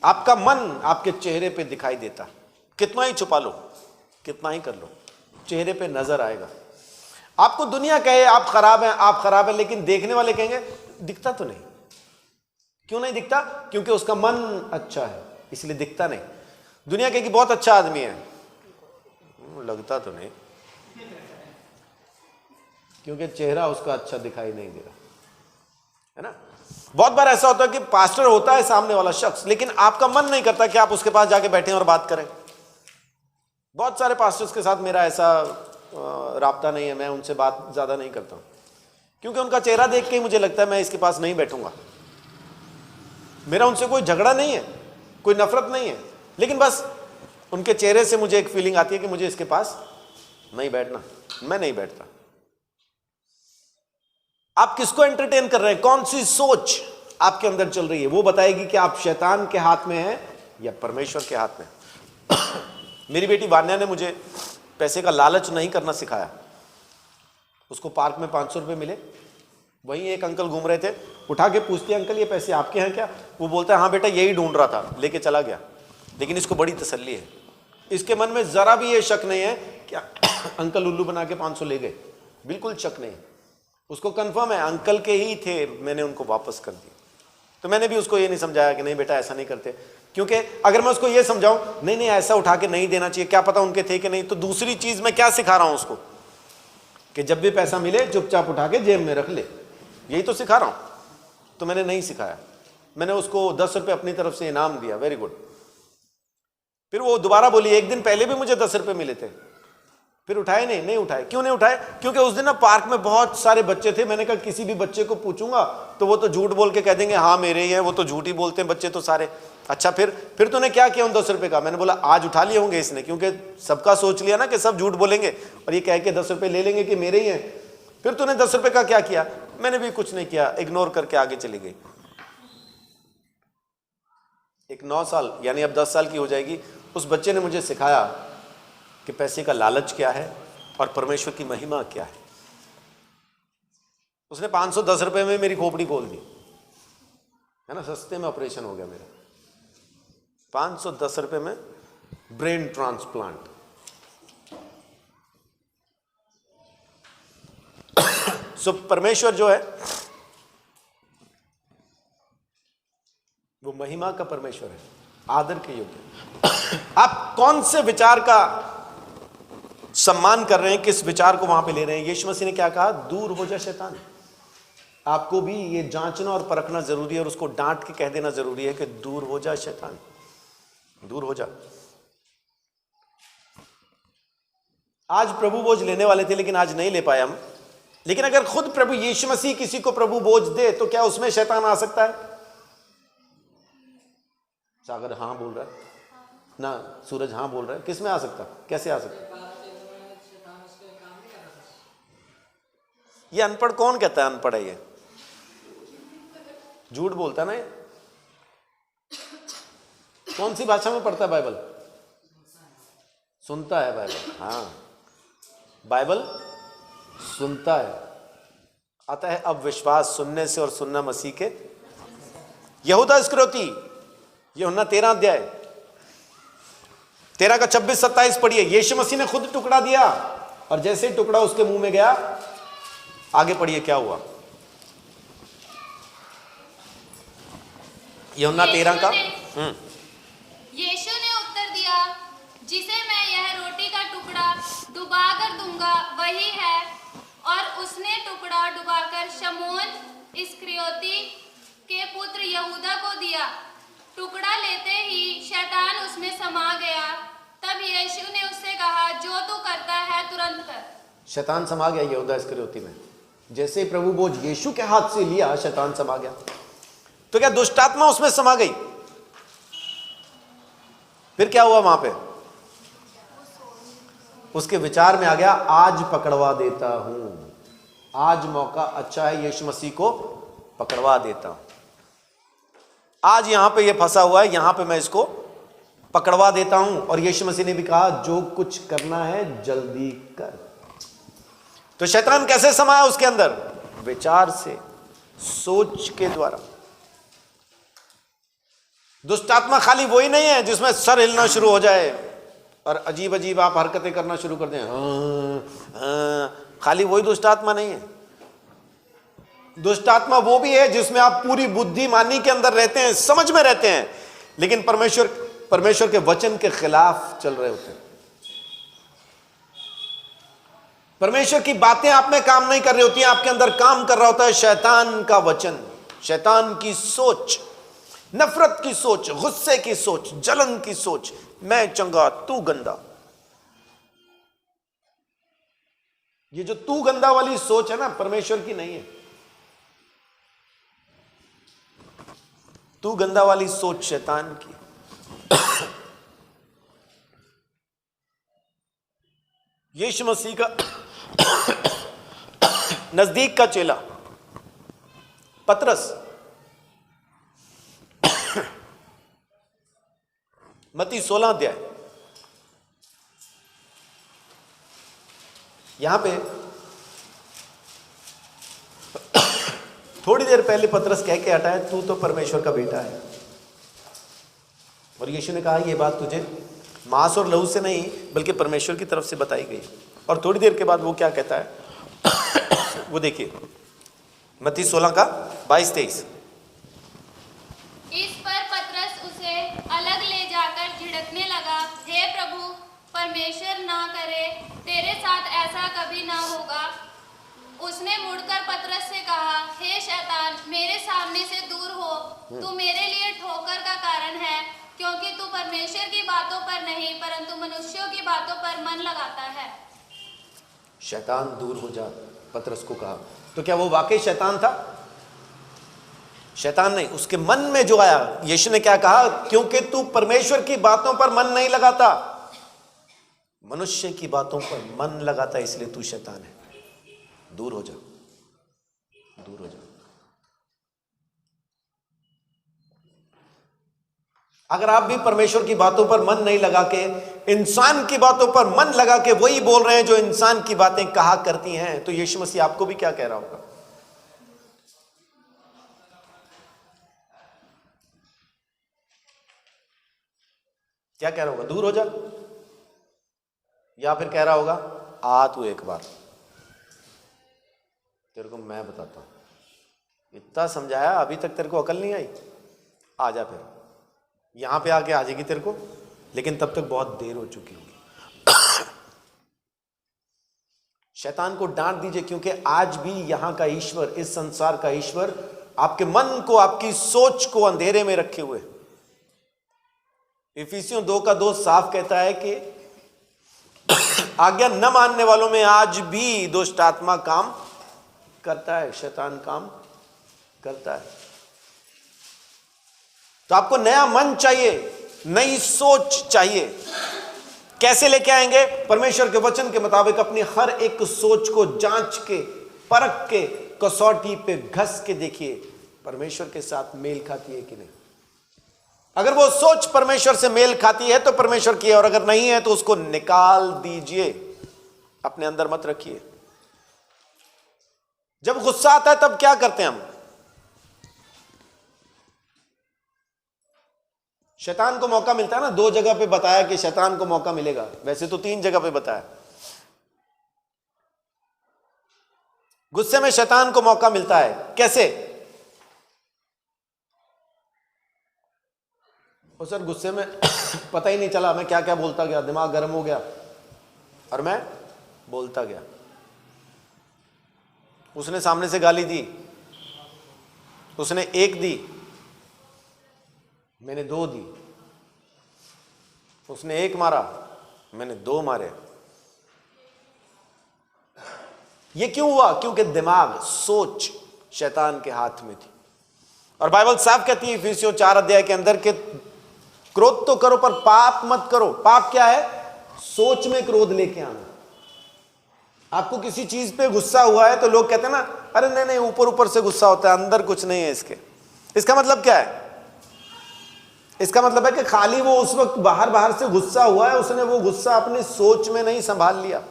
आपका मन आपके चेहरे पे दिखाई देता, कितना ही छुपा लो, कितना ही कर लो, चेहरे पे नजर आएगा। आपको दुनिया कहे आप खराब हैं, आप खराब हैं, लेकिन देखने वाले कहेंगे दिखता तो नहीं। क्यों नहीं दिखता? क्योंकि उसका मन अच्छा है, इसलिए दिखता नहीं। दुनिया कहेगी बहुत अच्छा आदमी है, लगता तो नहीं, क्योंकि चेहरा उसका अच्छा दिखाई नहीं दे रहा है ना। बहुत बार ऐसा होता है कि पास्टर होता है सामने वाला शख्स, लेकिन आपका मन नहीं करता कि आप उसके पास जाके बैठें और बात करें। बहुत सारे पास्टर्स के साथ मेरा ऐसा राब्ता नहीं है, मैं उनसे बात ज्यादा नहीं करता हूं, क्योंकि उनका चेहरा देख के ही मुझे लगता है मैं इसके पास नहीं बैठूंगा। मेरा उनसे कोई झगड़ा नहीं है, कोई नफरत नहीं है, लेकिन बस उनके चेहरे से मुझे एक फीलिंग आती है कि मुझे इसके पास नहीं बैठना, मैं नहीं बैठता। आप किसको एंटरटेन कर रहे हैं, कौन सी सोच आपके अंदर चल रही है, वो बताएगी कि आप शैतान के हाथ में हैं या परमेश्वर के हाथ में। मेरी बेटी वान्या ने मुझे पैसे का लालच नहीं करना सिखाया। उसको पार्क में 500 रुपये मिले, वहीं एक अंकल घूम रहे थे, उठा के पूछते हैं अंकल ये पैसे आपके हैं क्या? वो बोलता है हाँ बेटा यही ढूंढ रहा था, लेके चला गया। लेकिन इसको बड़ी तसल्ली है, इसके मन में जरा भी ये शक नहीं है कि अंकल उल्लू बना के 500 ले गए, बिल्कुल शक नहीं। उसको कंफर्म है अंकल के ही थे, मैंने उनको वापस कर दिए। तो मैंने भी उसको ये नहीं समझाया कि नहीं बेटा ऐसा नहीं करते, क्योंकि अगर मैं उसको ये समझाऊं नहीं नहीं ऐसा उठा के नहीं देना चाहिए, क्या पता उनके थे कि नहीं, तो दूसरी चीज मैं क्या सिखा रहा हूं उसको कि जब भी पैसा मिले चुपचाप उठा के जेब में रख ले, यही तो सिखा रहा हूं। तो मैंने नहीं सिखाया, मैंने उसको 10 रुपये अपनी तरफ से इनाम दिया, वेरी गुड। फिर वो दोबारा बोली एक दिन पहले भी मुझे 10 रुपये मिले थे, फिर उठाए नहीं उठाए। क्यों नहीं उठाए? क्योंकि उस दिन ना पार्क में बहुत सारे बच्चे थे, मैंने कहा किसी भी बच्चे को पूछूंगा तो वो तो झूठ बोल के कह देंगे हाँ मेरे ही है, वो तो झूठ ही बोलते हैं बच्चे तो सारे। अच्छा फिर तूने क्या किया उन 10 रुपये का? मैंने बोला आज उठा लिए होंगे इसने, क्योंकि सबका सोच लिया ना कि सब झूठ बोलेंगे और ये कह के 10 रुपये ले लेंगे कि मेरे ही हैं। फिर तूने 10 रुपये का क्या किया? मैंने भी कुछ नहीं किया, इग्नोर करके आगे चली गई। एक 9 साल यानी अब 10 साल की हो जाएगी, उस बच्चे ने मुझे सिखाया कि पैसे का लालच क्या है और परमेश्वर की महिमा क्या है। उसने 510 रुपए में मेरी खोपड़ी खोल दी, है ना, सस्ते में ऑपरेशन हो गया मेरा, 510 रुपए में ब्रेन ट्रांसप्लांट। सो परमेश्वर जो है वो महिमा का परमेश्वर है, आदर के योग्य। आप कौन से विचार का सम्मान कर रहे हैं, किस विचार को वहां पे ले रहे हैं? यीशु मसीह ने क्या कहा? दूर हो जा शैतान। आपको भी ये जांचना और परखना जरूरी है और उसको डांट के कह देना जरूरी है कि दूर हो जा शैतान, दूर हो जा। आज प्रभु बोझ लेने वाले थे लेकिन आज नहीं ले पाए हम। लेकिन अगर खुद प्रभु यीशु मसीह किसी को प्रभु बोझ दे तो क्या उसमें शैतान आ सकता है? सागर हाँ बोल रहा है ना, सूरज हाँ बोल रहा है, किस में आ सकता, कैसे आ सकता? ये अनपढ़ कौन कहता है अनपढ़ है? ये झूठ बोलता है ना। ये कौन सी भाषा में पढ़ता है बाइबल? सुनता है बाइबल, हाँ बाइबल सुनता है। आता है अब विश्वास सुनने से और सुनना मसीह के। यहूदा इस्करियोती, यूहन्ना 13 अध्याय 13 का 26-27 पढ़िए। यीशु मसीह ने खुद टुकड़ा दिया और जैसे ही टुकड़ा उसके मुंह में गया, आगे पढ़िए क्या हुआ। यूहन्ना 13 का यीशु ने उत्तर दिया, जिसे मैं यह रोटी का टुकड़ा डुबाकर दूंगा वही है। और उसने टुकड़ा डुबाकर शमौन इस्करियोती के पुत्र यहूदा को दिया। टुकड़ा लेते ही शैतान उसमें समा गया। तब यीशु ने उससे कहा, जो तू करता है तुरंत कर। शैतान समा गया यहूदा इस्करियोती में। जैसे ही प्रभु बोझ यीशु के हाथ से लिया, शैतान समा गया। तो क्या दुष्ट आत्मा उसमें समा गई? फिर क्या हुआ वहां पे? उसके विचार में आ गया, आज पकड़वा देता हूं, आज मौका अच्छा है, यीशु मसीह को पकड़वा देता हूं। आज यहां पे ये फंसा हुआ है, यहां पे मैं इसको पकड़वा देता हूं। और यीशु मसीह ने भी कहा, जो कुछ करना है जल्दी कर। तो शैतान कैसे समाया उसके अंदर? विचार से, सोच के द्वारा। दुष्ट आत्मा खाली वही नहीं है जिसमें सर हिलना शुरू हो जाए और अजीब अजीब आप हरकतें करना शुरू कर दें। खाली वही दुष्ट आत्मा नहीं है। दुष्ट आत्मा वो भी है जिसमें आप पूरी बुद्धिमानी के अंदर रहते हैं, समझ में रहते हैं, लेकिन परमेश्वर परमेश्वर के वचन के खिलाफ चल रहे होते हैं। परमेश्वर की बातें आप में काम नहीं कर रही होती हैं, आपके अंदर काम कर रहा होता है शैतान का वचन, शैतान की सोच, नफरत की सोच, गुस्से की सोच, जलन की सोच, मैं चंगा तू गंदा। ये जो तू गंदा वाली सोच है ना, परमेश्वर की नहीं है। तू गंदा वाली सोच शैतान की। यीशु मसीह का नजदीक का चेला पतरस मत्ती 16 अध्याय, यहां पे थोड़ी देर पहले पतरस कह के हटा है, तू तो परमेश्वर का बेटा है। और यीशु ने कहा ये बात तुझे मांस और लहू से नहीं बल्कि परमेश्वर की तरफ से बताई गई। और थोड़ी देर के बाद वो क्या कहता है वो देखिए, मत्ती 16 का 22-23। इस पर पतरस उसे अलग ले जाकर झिड़कने लगा, हे प्रभु, परमेश्वर ना करे, तेरे साथ ऐसा कभी ना होगा। उसने मुड़कर पतरस से कहा, हे शैतान, मेरे सामने से दूर हो, तू मेरे लिए ठोकर का कारण है, क्योंकि तू परमेश्वर की बातों पर नहीं परंतु मनुष्यों की बातों पर मन लगाता है। शैतान दूर हो जा, पतरस को कहा। तो क्या वो वाकई शैतान था? शैतान नहीं, उसके मन में जो आया, यीशु ने क्या कहा, क्योंकि तू परमेश्वर की बातों पर मन नहीं लगाता, मनुष्य की बातों पर मन लगाता, इसलिए तू शैतान है। दूर हो जा, दूर हो जा। अगर आप भी परमेश्वर की बातों पर मन नहीं लगा के इंसान की बातों पर मन लगा के वही बोल रहे हैं जो इंसान की बातें कहा करती हैं, तो यीशु मसीह आपको भी क्या कह रहा होगा? क्या कह रहा होगा? दूर हो जा। या फिर कह रहा होगा, आ तू एक बार, तेरे को मैं बताता हूं, इतना समझाया अभी तक तेरे को अकल नहीं आई, आ जा। फिर यहां पे आके आ जाएगी तेरे को, लेकिन तब तक बहुत देर हो चुकी होगी। शैतान को डांट दीजिए, क्योंकि आज भी यहां का ईश्वर, इस संसार का ईश्वर आपके मन को, आपकी सोच को अंधेरे में रखे हुए। इफिसियों 2:2 साफ कहता है कि आज्ञा न मानने वालों में आज भी दुष्ट आत्मा काम करता है, शैतान काम करता है। तो आपको नया मन चाहिए, नई सोच चाहिए। कैसे लेके आएंगे? परमेश्वर के वचन के मुताबिक अपनी हर एक सोच को जांच के, परख के, कसौटी पे घस के देखिए परमेश्वर के साथ मेल खाती है कि नहीं। अगर वो सोच परमेश्वर से मेल खाती है तो परमेश्वर की है, और अगर नहीं है तो उसको निकाल दीजिए, अपने अंदर मत रखिए। जब गुस्सा आता है तब क्या करते हैं हम? शैतान को मौका मिलता है ना, 2 जगह पे बताया कि शैतान को मौका मिलेगा, वैसे तो 3 जगह पे बताया। गुस्से में शैतान को मौका मिलता है, कैसे? और सर गुस्से में पता ही नहीं चला मैं क्या क्या बोलता गया, दिमाग गर्म हो गया और मैं बोलता गया। उसने सामने से गाली दी, उसने 1 दी, मैंने 2 दी। उसने 1 मारा, मैंने 2 मारे। ये क्यों हुआ? क्योंकि दिमाग, सोच शैतान के हाथ में थी। और बाइबल साफ कहती है इफिसियों 4 अध्याय के अंदर कि क्रोध तो करो पर पाप मत करो। पाप क्या है? सोच में क्रोध लेके आना। आपको किसी चीज पे गुस्सा हुआ है तो लोग कहते हैं ना, अरे नहीं नहीं, ऊपर ऊपर से गुस्सा होता है, अंदर कुछ नहीं है इसके। इसका मतलब क्या है? इसका मतलब है कि खाली वो उस वक्त बाहर बाहर से गुस्सा हुआ है, उसने वो गुस्सा अपनी सोच में नहीं संभाल लिया।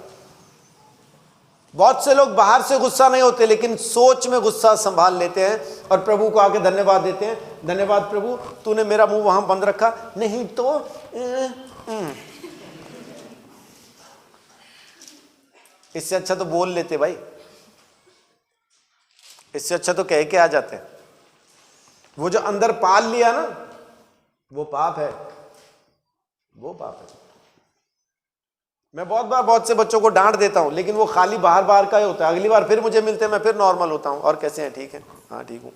बहुत से लोग बाहर से गुस्सा नहीं होते लेकिन सोच में गुस्सा संभाल लेते हैं और प्रभु को आके धन्यवाद देते हैं, धन्यवाद प्रभु तूने मेरा मुंह वहां बंद रखा, नहीं तो इससे अच्छा तो बोल लेते भाई, इससे अच्छा तो कह के आ जाते। वो जो अंदर पाल लिया ना, वो पाप है। वो पाप है। मैं बहुत बार बहुत से बच्चों को डांट देता हूं, लेकिन वो खाली बाहर बाहर का ही होता है। अगली बार फिर मुझे मिलते हैं, मैं फिर नॉर्मल होता हूं, और कैसे हैं, ठीक है, हाँ ठीक हूं।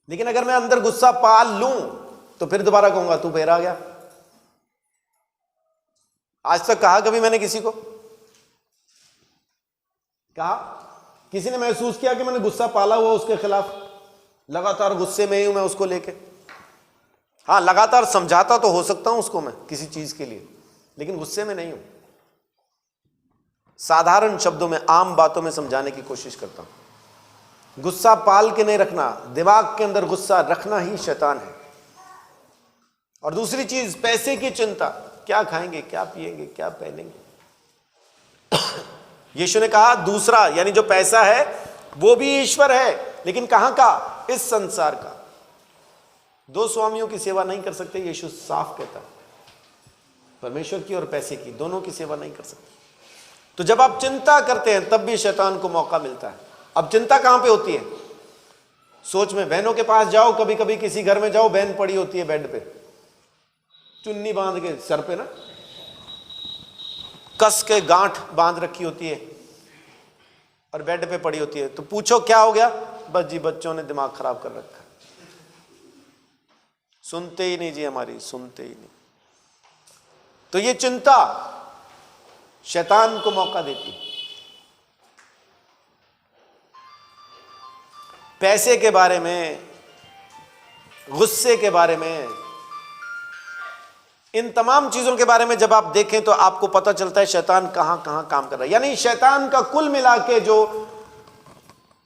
लेकिन अगर मैं अंदर गुस्सा पाल लूं तो फिर दोबारा कहूंगा तू फिर आ गया। आज तक कहा कभी मैंने किसी को कहा? किसी ने महसूस किया कि मैंने गुस्सा पाला हुआ उसके खिलाफ? लगातार गुस्से में ही हूं मैं उसको लेके। हाँ, लगातार समझाता तो हो सकता हूं उसको मैं किसी चीज के लिए, लेकिन गुस्से में नहीं हूं। साधारण शब्दों में, आम बातों में समझाने की कोशिश करता हूं। गुस्सा पाल के नहीं रखना, दिमाग के अंदर गुस्सा रखना ही शैतान है। और दूसरी चीज, पैसे की चिंता, क्या खाएंगे, क्या पिएंगे, क्या पहनेंगे। यीशु ने कहा दूसरा, यानी जो पैसा है वो भी ईश्वर है, लेकिन कहां का? इस संसार का। दो स्वामियों की सेवा नहीं कर सकते, यीशु साफ कहता है। परमेश्वर की और पैसे की, दोनों की सेवा नहीं कर सकते। तो जब आप चिंता करते हैं तब भी शैतान को मौका मिलता है। अब चिंता कहां पे होती है? सोच में। बहनों के पास जाओ, कभी कभी किसी घर में जाओ, बहन पड़ी होती है बेड पे, चुन्नी बांध के सर पे ना, कस के गांठ बांध रखी होती है और बेड पे पड़ी होती है। तो पूछो क्या हो गया? बस जी बच्चों ने दिमाग खराब कर रखा है। सुनते ही नहीं जी, हमारी सुनते ही नहीं। तो ये चिंता शैतान को मौका देती है। पैसे के बारे में, गुस्से के बारे में, इन तमाम चीजों के बारे में जब आप देखें तो आपको पता चलता है शैतान कहां कहां काम कर रहा है। यानी शैतान का कुल मिला के जो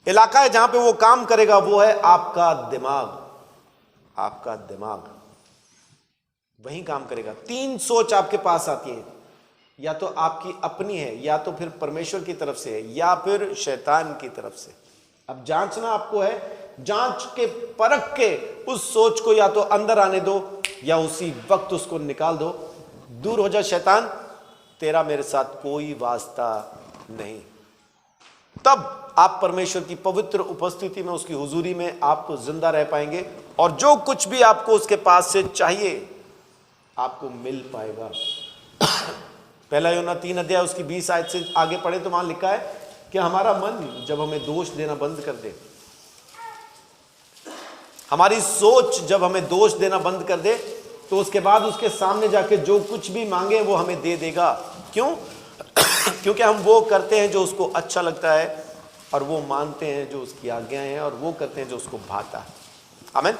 इलाका है जहां पे वो काम करेगा वो है आपका दिमाग। आपका दिमाग वहीं काम करेगा। तीन सोच आपके पास आती है, या तो आपकी अपनी है, या तो फिर परमेश्वर की तरफ से है, या फिर शैतान की तरफ से। अब जांचना आपको है, जांच के परख के उस सोच को या तो अंदर आने दो या उसी वक्त उसको निकाल दो। दूर हो जा शैतान, तेरा मेरे साथ कोई वास्ता नहीं। तब आप परमेश्वर की पवित्र उपस्थिति में, उसकी हुजूरी में आप जिंदा रह पाएंगे, और जो कुछ भी आपको उसके पास से चाहिए आपको मिल पाएगा। पहला यूहन्ना 3 अध्याय उसकी 20 आयत से आगे पढ़े तो वहां लिखा है कि हमारा मन जब हमें दोष देना बंद कर दे, हमारी सोच जब हमें दोष देना बंद कर दे, तो उसके बाद उसके सामने जाके जो कुछ भी मांगे वो हमें दे देगा। क्यों? क्योंकि हम वो करते हैं जो उसको अच्छा लगता है, और वो मानते हैं जो उसकी आज्ञाएं हैं, और वो करते हैं जो उसको भाता है। आमीन।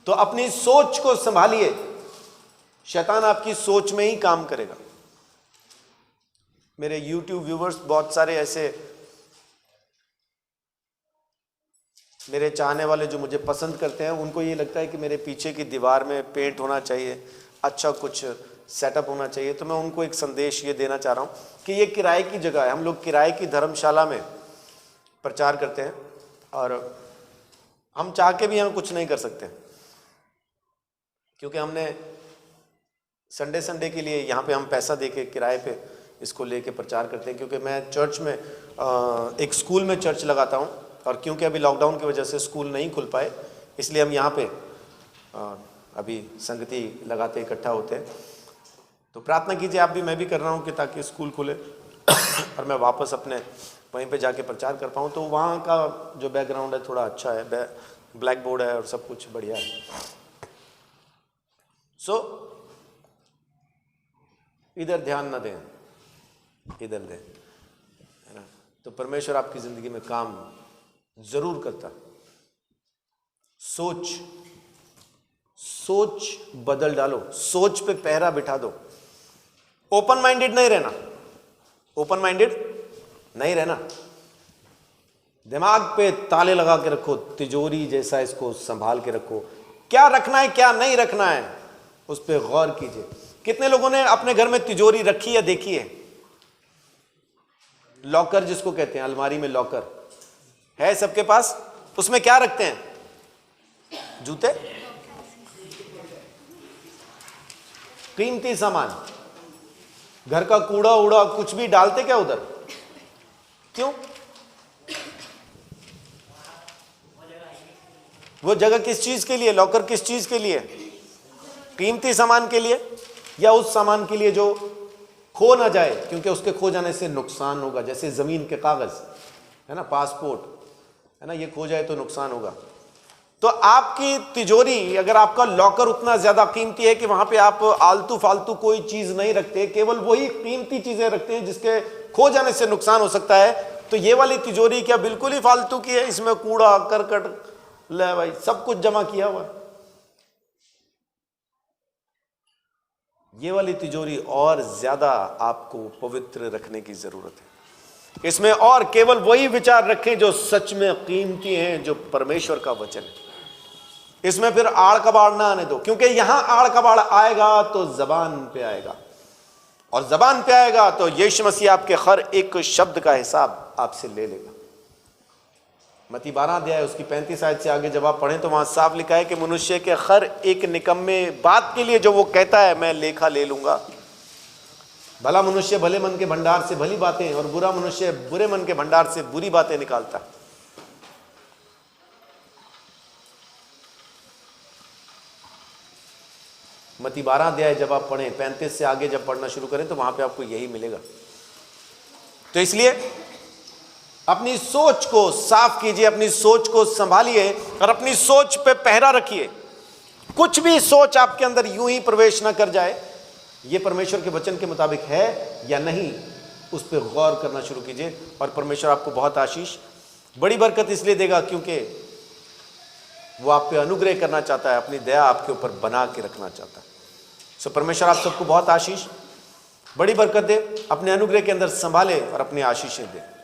तो अपनी सोच को संभालिए, शैतान आपकी सोच में ही काम करेगा। मेरे YouTube व्यूवर्स बहुत सारे ऐसे, मेरे चाहने वाले जो मुझे पसंद करते हैं, उनको ये लगता है कि मेरे पीछे की दीवार में पेंट होना चाहिए, अच्छा कुछ सेटअप होना चाहिए। तो मैं उनको एक संदेश ये देना चाह रहा हूँ कि ये किराए की जगह है। हम लोग किराए की धर्मशाला में प्रचार करते हैं, और हम चाह के भी यहाँ कुछ नहीं कर सकते, क्योंकि हमने संडे के लिए यहाँ पे हम पैसा देके किराए पे इसको लेके प्रचार करते हैं। क्योंकि मैं चर्च में एक स्कूल में चर्च लगाता हूँ, और क्योंकि अभी लॉकडाउन की वजह से स्कूल नहीं खुल पाए, इसलिए हम यहाँ पे अभी संगति लगाते इकट्ठा होते हैं। तो प्रार्थना कीजिए आप भी, मैं भी कर रहा हूँ कि ताकि स्कूल खुले और मैं वापस अपने वहीं पे जाके प्रचार कर पाऊँ। तो वहाँ का जो बैकग्राउंड है थोड़ा अच्छा है, ब्लैक बोर्ड है और सब कुछ बढ़िया है। सो इधर ध्यान न दें, इधर दें, है ना। तो परमेश्वर आपकी जिंदगी में काम जरूर करता। सोच बदल डालो, सोच पे पहरा बिठा दो। ओपन माइंडेड नहीं रहना, ओपन माइंडेड नहीं रहना। दिमाग पे ताले लगा के रखो, तिजोरी जैसा इसको संभाल के रखो। क्या रखना है क्या नहीं रखना है उस पर गौर कीजिए। कितने लोगों ने अपने घर में तिजोरी रखी या देखी है? लॉकर जिसको कहते हैं, अलमारी में लॉकर है सबके पास। उसमें क्या रखते हैं? जूते, कीमती सामान, घर का कूड़ा उड़ा कुछ भी डालते क्या उधर? क्यों? वो जगह किस चीज के लिए, लॉकर किस चीज के लिए? कीमती सामान के लिए, या उस सामान के लिए जो खो ना जाए, क्योंकि उसके खो जाने से नुकसान होगा। जैसे जमीन के कागज है ना, पासपोर्ट है ना, ये खो जाए तो नुकसान होगा। तो आपकी तिजोरी, अगर आपका लॉकर उतना ज्यादा कीमती है कि वहां पे आप आलतू फालतू कोई चीज नहीं रखते, केवल वही कीमती चीजें रखते हैं जिसके खो जाने से नुकसान हो सकता है, तो ये वाली तिजोरी क्या बिल्कुल ही फालतू की है? इसमें कूड़ा करकट ले भाई सब कुछ जमा किया हुआ है। ये वाली तिजोरी और ज्यादा आपको पवित्र रखने की जरूरत है। इसमें और केवल वही विचार रखें जो सच में कीमती हैं, जो परमेश्वर का वचन है। इसमें फिर आड़ कबाड़ ना आने दो, क्योंकि यहां आड़ कबाड़ आएगा तो जबान पे आएगा, और जबान पे आएगा तो यीशु मसीह आपके हर एक शब्द का हिसाब आपसे ले लेगा। मत्ती 12 अध्याय उसकी 35 आयत से आगे जब आप पढ़ें तो वहां साफ लिखा है कि मनुष्य के हर एक निकम्मे बात के लिए जो वो कहता है मैं लेखा ले लूंगा। भला मनुष्य भले मन के भंडार से भली बातें, और बुरा मनुष्य बुरे मन के भंडार से बुरी बातें निकालता है। मत्ती 12 अध्याय जब आप पढ़ें, 35 से आगे जब पढ़ना शुरू करें तो वहां पे आपको यही मिलेगा। तो इसलिए अपनी सोच को साफ कीजिए, अपनी सोच को संभालिए और अपनी सोच पे पहरा रखिए। कुछ भी सोच आपके अंदर यूं ही प्रवेश ना कर जाए, ये परमेश्वर के वचन के मुताबिक है या नहीं, उस पर गौर करना शुरू कीजिए। और परमेश्वर आपको बहुत आशीष, बड़ी बरकत इसलिए देगा क्योंकि वो आप पे अनुग्रह करना चाहता है, अपनी दया आपके ऊपर बना के रखना चाहता है। सो परमेश्वर आप सबको बहुत आशीष, बड़ी बरकत दे, अपने अनुग्रह के अंदर संभाले और अपनी आशीषें दे।